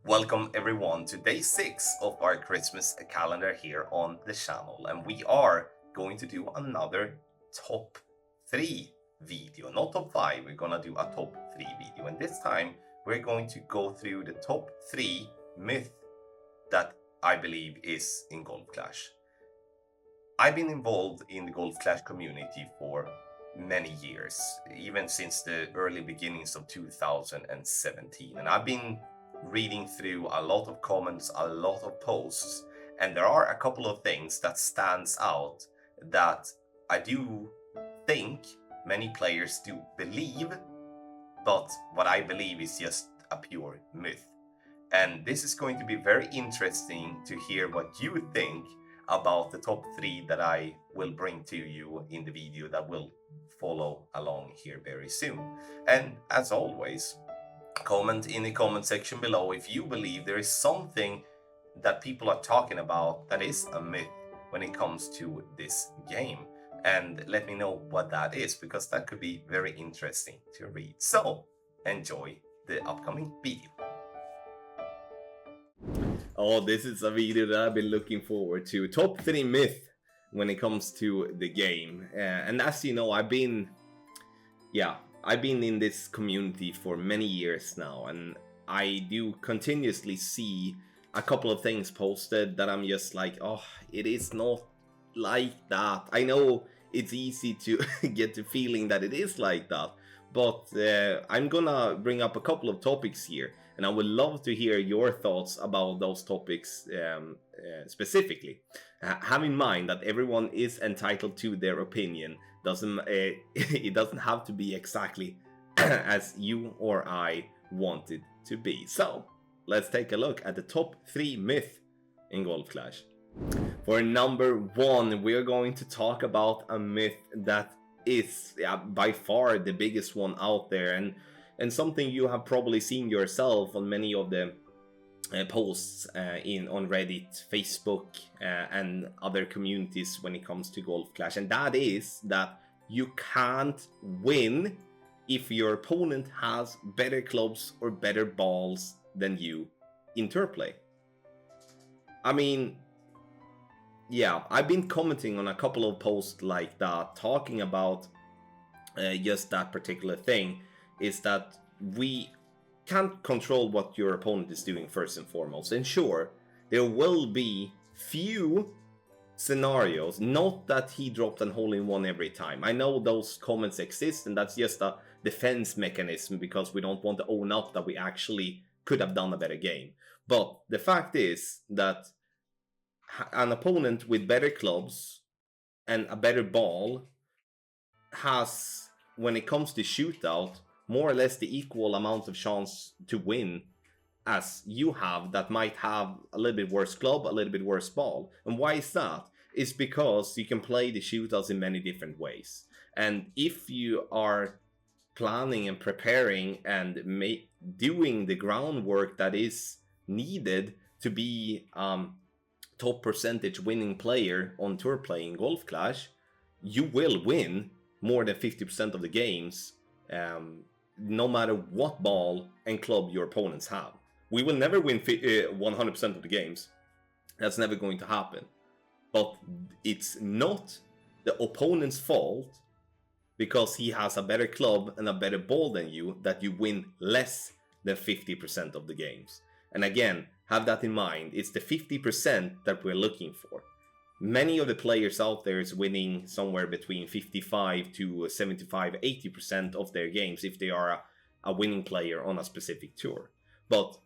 Welcome everyone to day 6 of our Christmas calendar here on the channel, and we are going to do another top 3 video, not top 5. We're gonna do a top 3 video, and this time we're going to go through the top 3 myth that I believe is in Golf Clash. I've been involved in the Golf Clash community for many years, even since the early beginnings of 2017, and I've been reading through a lot of comments, a lot of posts, and there are a couple of things that stands out that I do think many players do believe, but what I believe is just a pure myth. And this is going to be very interesting to hear what you think about the top 3 that I will bring to you in the video that will follow along here very soon. And as always, comment in the comment section below if you believe there is something that people are talking about that is a myth when it comes to this game, and let me know what that is, because that could be very interesting to read. So enjoy the upcoming video. Oh, this is a video that I've been looking forward to. Top 3 myth when it comes to the game. And as you know, I've been in this community for many years now, and I do continuously see a couple of things posted that I'm just like, oh, it is not like that. I know it's easy to get the feeling that it is like that, but I'm gonna bring up a couple of topics here, and I would love to hear your thoughts about those topics specifically. Have in mind that everyone is entitled to their opinion. It doesn't have to be exactly as you or I want it to be. So let's take a look at the top 3 myth in Golf Clash. For number 1, we are going to talk about a myth that is by far the biggest one out there, and something you have probably seen yourself on many of the posts on Reddit, Facebook, and other communities when it comes to Golf Clash, and that is that you can't win if your opponent has better clubs or better balls than you in tour play. I mean, yeah, I've been commenting on a couple of posts like that, talking about just that particular thing, is that we can't control what your opponent is doing first and foremost. And sure, there will be few scenarios, not that he dropped an hole-in-one every time. I know those comments exist, and that's just a defense mechanism because we don't want to own up that we actually could have done a better game. But the fact is that an opponent with better clubs and a better ball has, when it comes to shootout, more or less the equal amount of chance to win as you have, that might have a little bit worse club, a little bit worse ball. And why is that? It's because you can play the shootouts in many different ways. And if you are planning and preparing and doing the groundwork that is needed to be top percentage winning player on tour playing Golf Clash, you will win more than 50% of the games, no matter what ball and club your opponents have. We will never win 100% of the games. That's never going to happen. But it's not the opponent's fault because he has a better club and a better ball than you that you win less than 50% of the games. And again, have that in mind. It's the 50% that we're looking for. Many of the players out there is winning somewhere between 55 to 75, 80% of their games if they are a winning player on a specific tour. But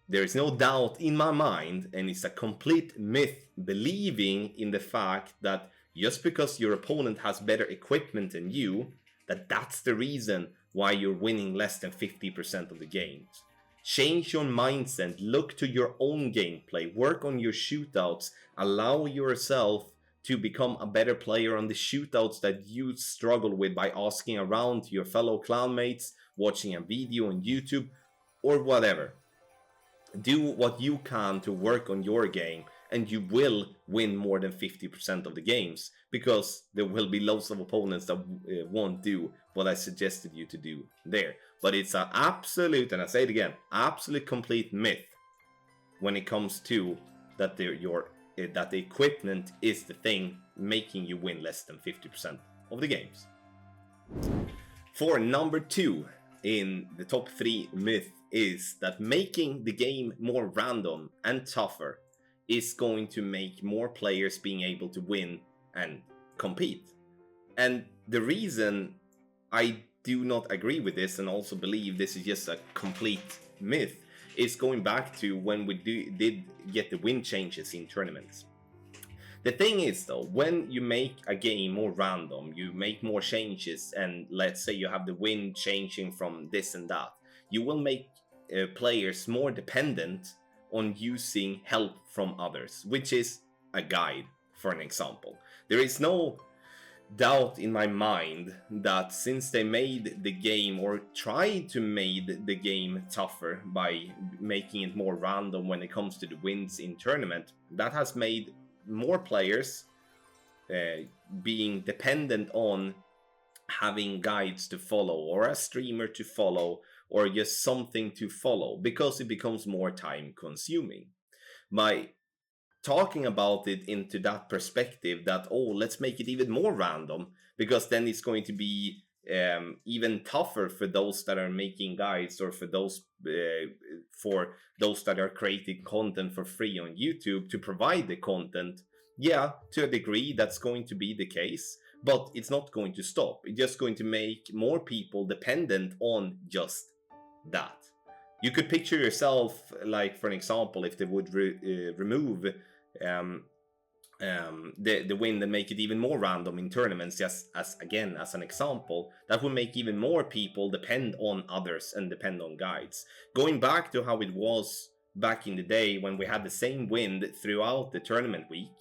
there is no doubt in my mind, and it's a complete myth, believing in the fact that just because your opponent has better equipment than you, that's the reason why you're winning less than 50% of the games. Change your mindset, look to your own gameplay, work on your shootouts, allow yourself to become a better player on the shootouts that you struggle with by asking around to your fellow clanmates, watching a video on YouTube, or whatever. Do what you can to work on your game, and you will win more than 50% of the games, because there will be loads of opponents that won't do what I suggested you to do there. But it's an absolute, and I say it again, absolute complete myth when it comes to that that the equipment is the thing making you win less than 50% of the games. For number 2 in the top 3 myth is that making the game more random and tougher is going to make more players being able to win and compete. And the reason I do not agree with this, and also believe this is just a complete myth, is going back to when we did get the win changes in tournaments. The thing is though, when you make a game more random, you make more changes, and let's say you have the win changing from this and that, you will make players more dependent on using help from others, which is a guide, for an example. There is no doubt in my mind that since they made the game, or tried to make the game tougher by making it more random when it comes to the wins in tournament, that has made more players being dependent on having guides to follow, or a streamer to follow, or just something to follow, because it becomes more time consuming. By talking about it into that perspective, that let's make it even more random, because then it's going to be even tougher for those that are making guides, or for those that are creating content for free on YouTube to provide the content. Yeah, to a degree that's going to be the case, but it's not going to stop. It's just going to make more people dependent on just that. You could picture yourself, like, for an example, if they would remove the win and make it even more random in tournaments, just as an example, that would make even more people depend on others and depend on guides. Going back to how it was back in the day when we had the same win throughout the tournament week,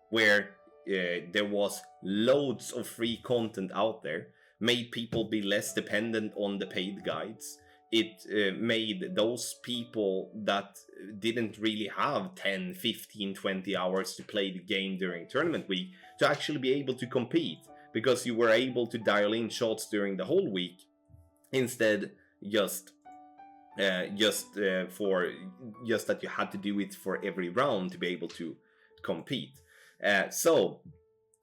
where there was loads of free content out there, made people be less dependent on the paid guides. It made those people that didn't really have 10, 15, 20 hours to play the game during tournament week to actually be able to compete, because you were able to dial in shots during the whole week, instead just that you had to do it for every round to be able to compete. So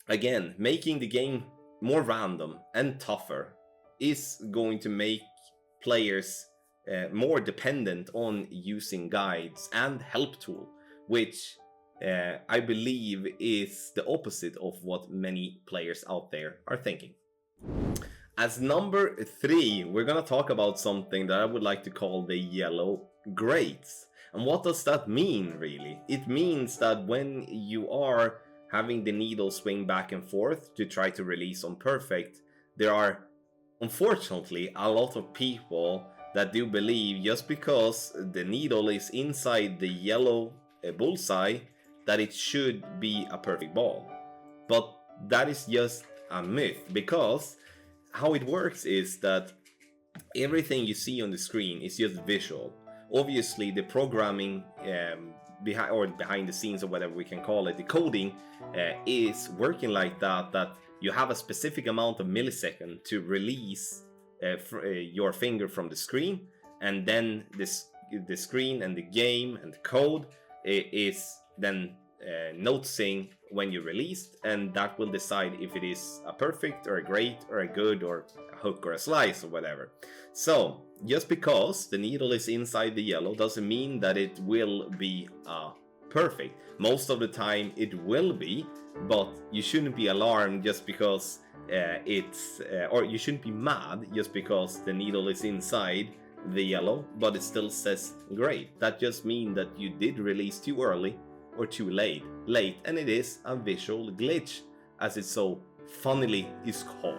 again, making the game more random and tougher is going to make players more dependent on using guides and help tool, which I believe is the opposite of what many players out there are thinking. As number 3, we're gonna talk about something that I would like to call the yellow grades. And what does that mean, really? It means that when you are having the needle swing back and forth to try to release on perfect, there are unfortunately a lot of people that do believe just because the needle is inside the yellow bullseye that it should be a perfect ball. But that is just a myth, because how it works is that everything you see on the screen is just visual. Obviously the programming behind the scenes, or whatever we can call it, the coding is working like that you have a specific amount of millisecond to release your finger from the screen, and then the screen and the game and the code is then noticing when you released, and that will decide if it is a perfect or a great or a good or a hook or a slice or whatever. So just because the needle is inside the yellow doesn't mean that it will be perfect. Most of the time it will be, but you shouldn't be alarmed just because or you shouldn't be mad just because the needle is inside the yellow but it still says great. That just means that you did release too early or too late, and it is a visual glitch, as it so funnily is called.